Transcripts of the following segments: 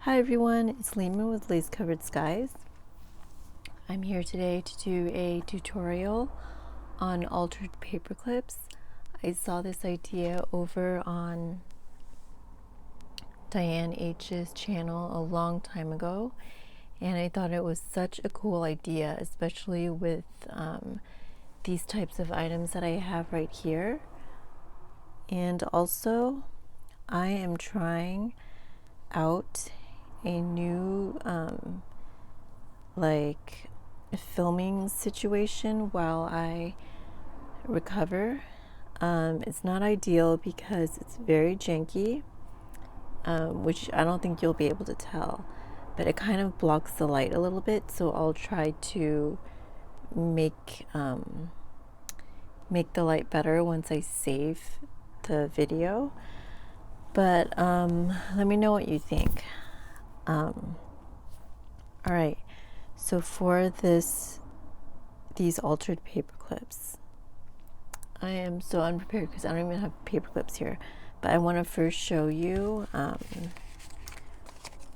Hi everyone, it's Lima with Lace Covered Skies. I'm here today to do a tutorial on altered paper clips. I saw this idea over on Diane H's channel a long time ago, and I thought it was such a cool idea, especially with these types of items that I have right here. And also, I am trying out a new filming situation while I recover. It's not ideal because it's very janky, which I don't think you'll be able to tell, but it kind of blocks the light a little bit, so I'll try to make the light better once I save the video. But let me know what you think. All right, so for these altered paper clips, I am so unprepared because I don't even have paper clips here, but I want to first show you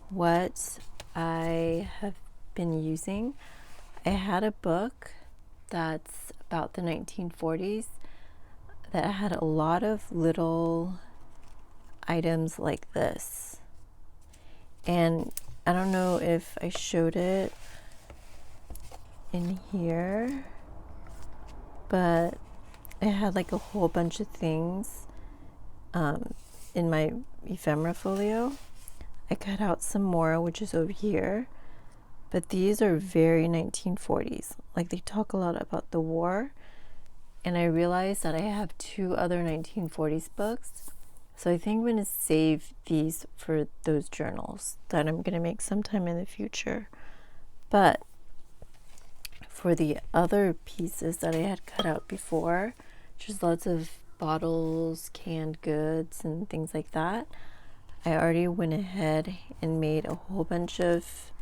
what I have been using. I had a book that's about the 1940s that had a lot of little items like this, and I don't know if I showed it in here, but it had like a whole bunch of things in my ephemera folio. I cut out some more, which is over here, but these are very 1940s. Like, they talk a lot about the war, and I realized that I have two other 1940s books, so I think I'm going to save these for those journals that I'm going to make sometime in the future. But for the other pieces that I had cut out before, just lots of bottles, canned goods, and things like that, I already went ahead and made a whole bunch of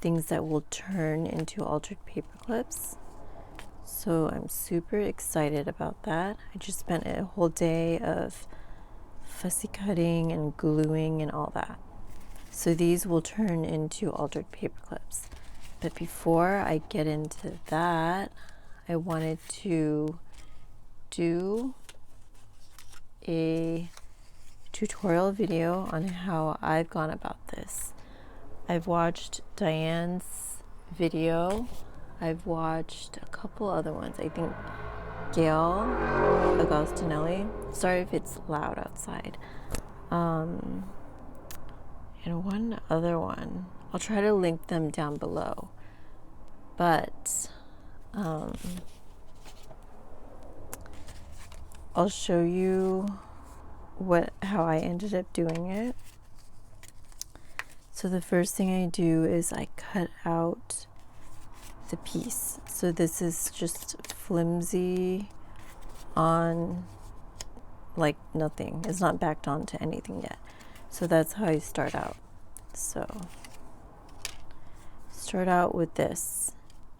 things that will turn into altered paper clips. So I'm super excited about that. I just spent a whole day of fussy cutting and gluing and all that. So these will turn into altered paper clips. But before I get into that, I wanted to do a tutorial video on how I've gone about this. I've watched Diane's video. I've watched a couple other ones. I think Gail Agostinelli. Sorry if it's loud outside. And one other one. I'll try to link them down below. But I'll show you how I ended up doing it. So the first thing I do is I cut out the piece. So this is just flimsy on, like, nothing. It's not backed onto anything yet. So that's how I start out. So start out with this.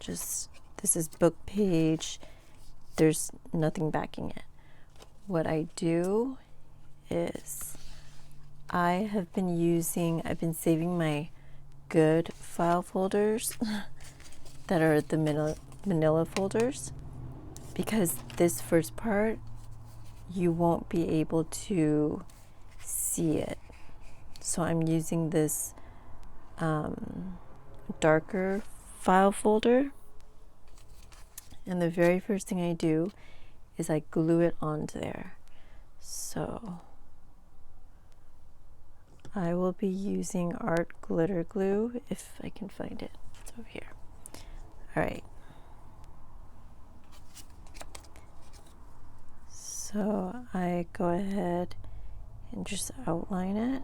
This is book page. There's nothing backing it. What I do is I've been saving my good file folders that are the manila folders, because this first part you won't be able to see it. So I'm using this darker file folder, and the very first thing I do is I glue it onto there. So I will be using Art Glitter Glue if I can find it. It's over here. All right. So I go ahead and just outline it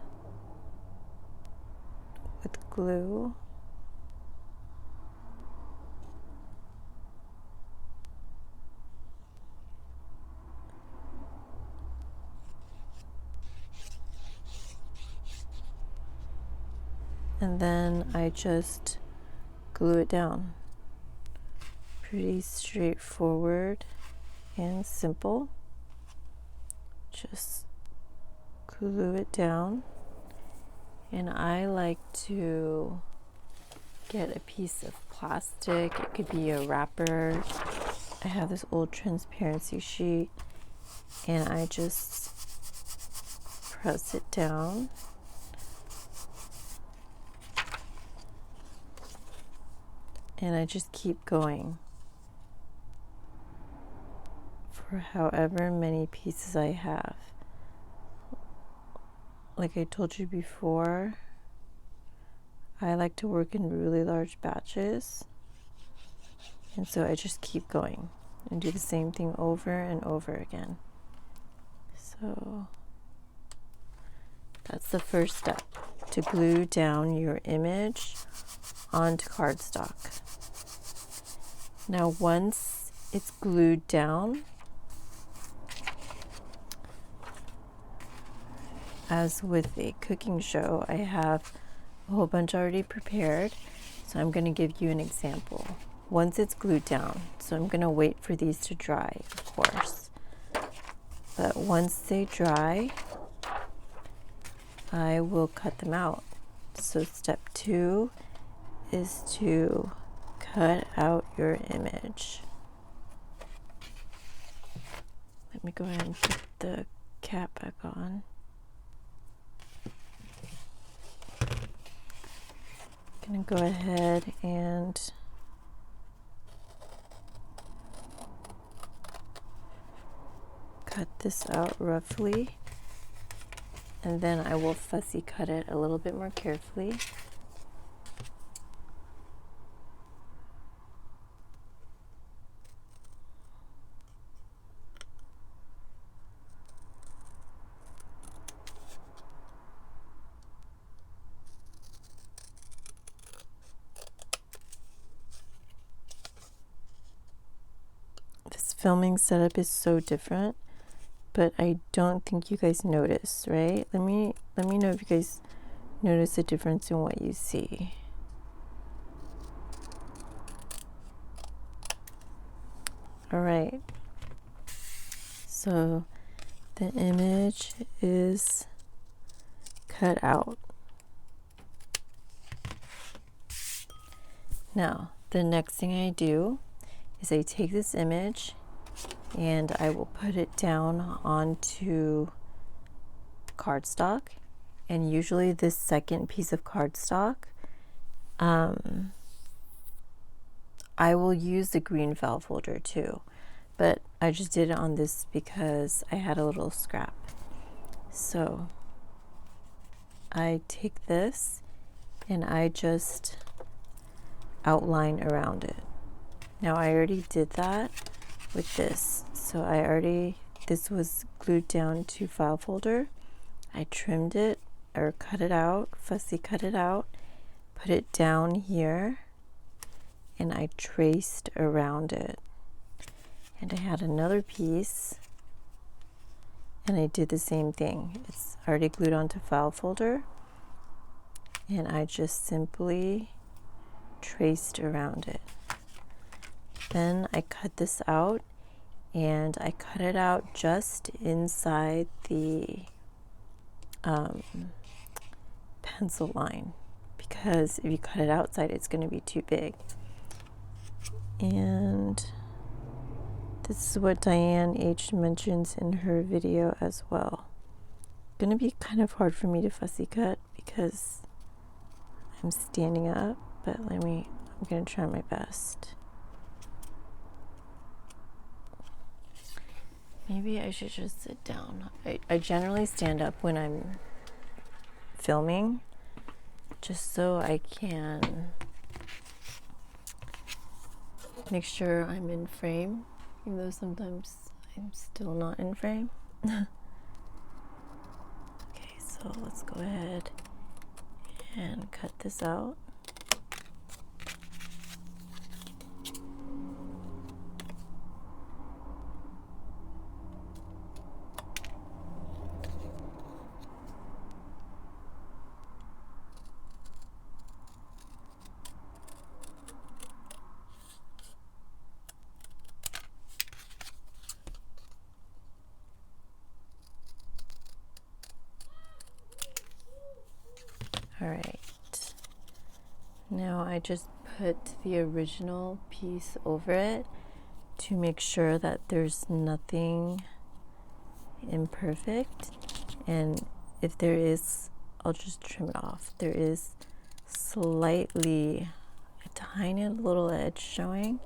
with glue. And then I just glue it down. Pretty straightforward and simple. Just glue it down. And I like to get a piece of plastic. It could be a wrapper. I have this old transparency sheet, and I just press it down. And I just keep going for however many pieces I have. Like I told you before, I like to work in really large batches. And so I just keep going and do the same thing over and over again. So that's the first step, to glue down your image onto cardstock. Now once it's glued down, as with a cooking show, I have a whole bunch already prepared, so I'm going to give you an example. Once it's glued down, so I'm going to wait for these to dry, of course. But once they dry, I will cut them out. So step 2 is to cut out your image. Let me go ahead and put the cap back on. I'm going to go ahead and cut this out roughly, and then I will fussy cut it a little bit more carefully. This filming setup is so different, but I don't think you guys notice, right? Let me know if you guys notice a difference in what you see. All right. So the image is cut out. Now, the next thing I do is I take this image and I will put it down onto cardstock. And usually this second piece of cardstock, I will use the green file folder too, but I just did it on this because I had a little scrap. So I take this and I just outline around it. Now I already did that with this, so this was glued down to file folder. I trimmed it or cut it out, fussy cut it out, put it down here, and I traced around it. And I had another piece and I did the same thing. It's already glued onto file folder, and I just simply traced around it. Then I cut this out, and I cut it out just inside the pencil line, because if you cut it outside, it's going to be too big. And this is what Diane H mentions in her video as well. It's going to be kind of hard for me to fussy cut because I'm standing up, but I'm going to try my best. Maybe I should just sit down. I generally stand up when I'm filming, just so I can make sure I'm in frame, even though sometimes I'm still not in frame. Okay, so let's go ahead and cut this out. All right. Now I just put the original piece over it to make sure that there's nothing imperfect. And if there is, I'll just trim it off. There is slightly a tiny little edge showing,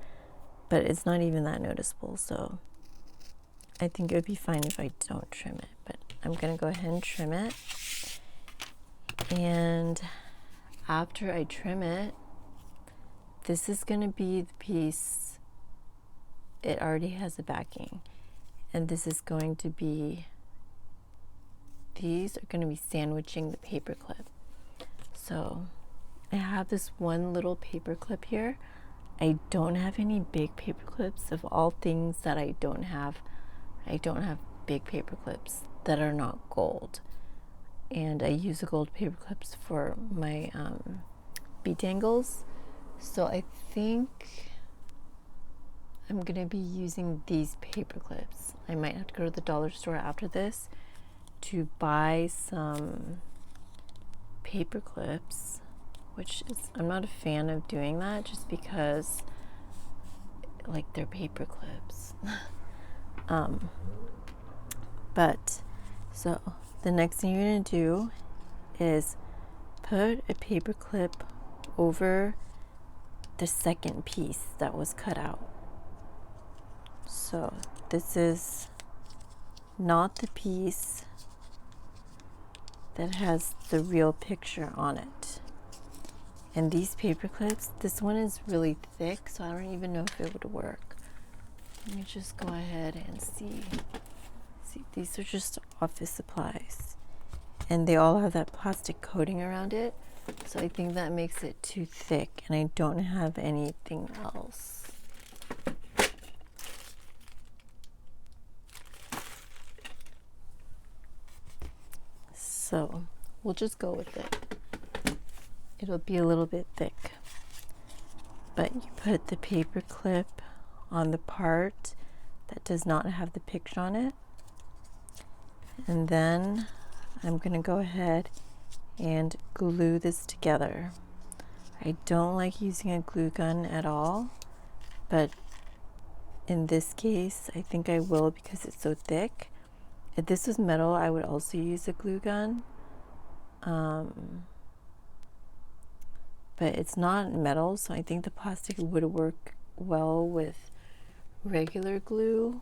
but it's not even that noticeable. So I think it would be fine if I don't trim it, but I'm gonna go ahead and trim it. And after I trim it, this is gonna be the piece, it already has a backing. And this is going to be, these are gonna be sandwiching the paper clip. So I have this one little paper clip here. I don't have any big paper clips. Of all things that I don't have big paper clips that are not gold. And I use the gold paper clips for my bead dangles. So I think I'm gonna be using these paper clips. I might have to go to the dollar store after this to buy some paper clips, which is, I'm not a fan of doing that just because like they're paper clips. But so the next thing you're gonna do is put a paper clip over the second piece that was cut out. So this is not the piece that has the real picture on it. And these paper clips, this one is really thick, so I don't even know if it would work. Let me just go ahead and see. See, these are just office supplies. And they all have that plastic coating around it. So I think that makes it too thick, and I don't have anything else. So we'll just go with it. It'll be a little bit thick. But you put the paper clip on the part that does not have the picture on it. And then I'm going to go ahead and glue this together. I don't like using a glue gun at all, but in this case, I think I will because it's so thick. If this was metal, I would also use a glue gun. But it's not metal, so I think the plastic would work well with regular glue.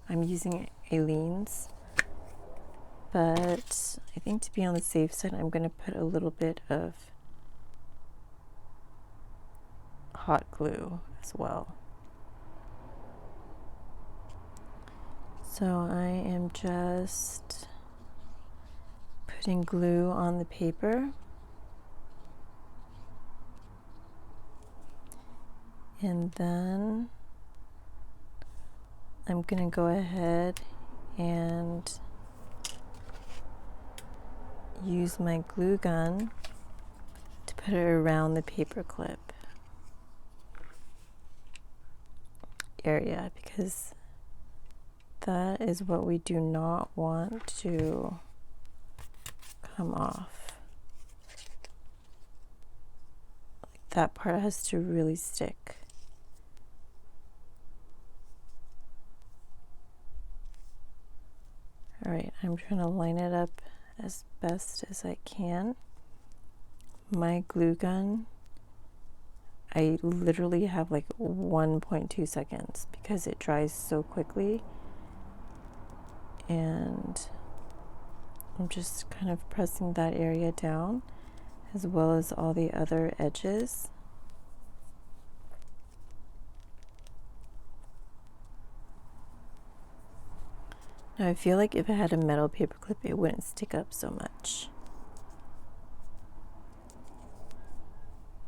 I'm using Aleene's. But I think to be on the safe side, I'm going to put a little bit of hot glue as well. So I am just putting glue on the paper. And then I'm going to go ahead and use my glue gun to put it around the paper clip area, because that is what we do not want to come off. Like that part has to really stick. All right, I'm trying to line it up as best as I can. My glue gun, I literally have like 1.2 seconds because it dries so quickly. And I'm just kind of pressing that area down as well as all the other edges. Now I feel like if I had a metal paper clip, it wouldn't stick up so much.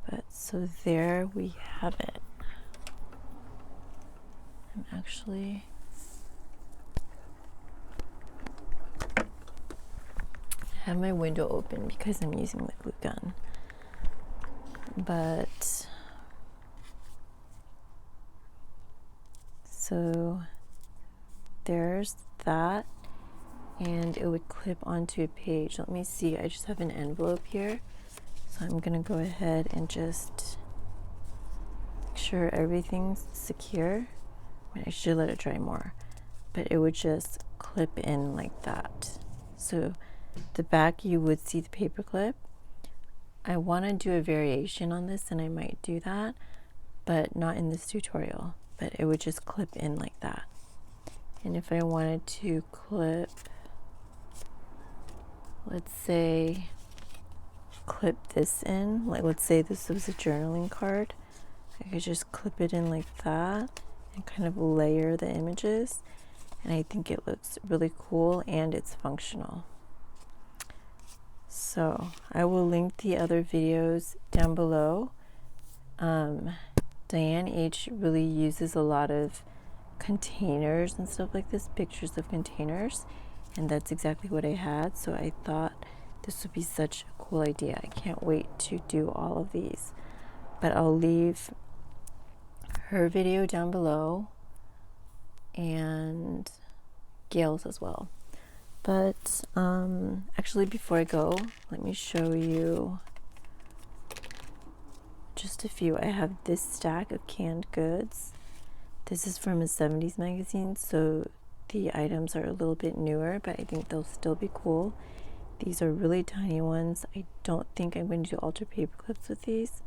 But so there we have it. I'm actually have my window open because I'm using the glue gun. But so there's that, and it would clip onto a page. Let me see, I just have an envelope here, So I'm gonna go ahead and just make sure everything's secure. I should let it dry more, but it would just clip in like that. So the back, you would see the paper clip. I want to do a variation on this, and I might do that, but not in this tutorial. But it would just clip in like that. And if I wanted to clip, let's say, clip this in, like let's say this was a journaling card, I could just clip it in like that and kind of layer the images. And I think it looks really cool and it's functional. So I will link the other videos down below. Diane H really uses a lot of containers and stuff like this, pictures of containers, and that's exactly what I had. So I thought this would be such a cool idea. I can't wait to do all of these. But I'll leave her video down below and Gail's as well. But actually, before I go, let me show you just a few. I have this stack of canned goods. This is from a 70s magazine, so the items are a little bit newer, but I think they'll still be cool. These are really tiny ones. I don't think I'm going to do altar paper clips with these.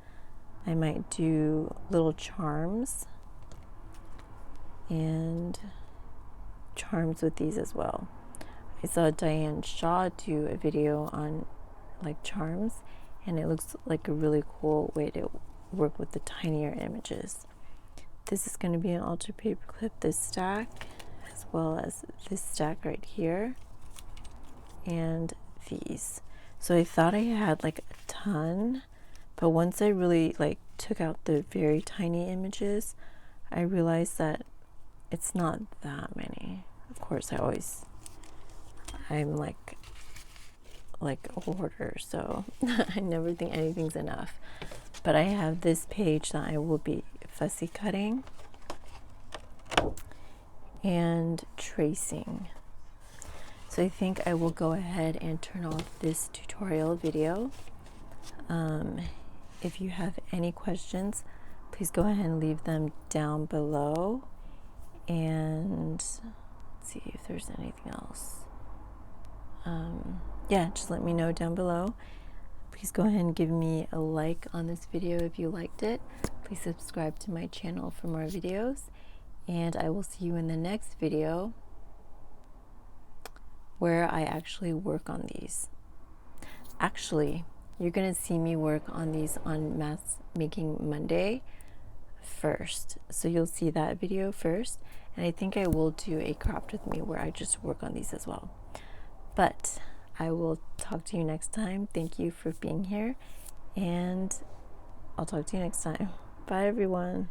I might do little charms and charms with these as well. I saw Diane Shaw do a video on like charms, and it looks like a really cool way to work with the tinier images. This is going to be an altar paper clip, this stack, as well as this stack right here, and these. So I thought I had like a ton, but once I really like took out the very tiny images, I realized that it's not that many. Of course, I'm like a hoarder, so I never think anything's enough. But I have this page that I will be fussy cutting and tracing. So I think I will go ahead and turn off this tutorial video. If you have any questions, please go ahead and leave them down below. And let's see if there's anything else. Yeah, just let me know down below. Please go ahead and give me a like on this video if you liked it. Please subscribe to my channel for more videos, and I will see you in the next video where I actually work on these. Actually, you're gonna see me work on these on Mask Making Monday first. So you'll see that video first, and I think I will do a cropped with me where I just work on these as well. But I will talk to you next time. Thank you for being here, and I'll talk to you next time. Bye, everyone.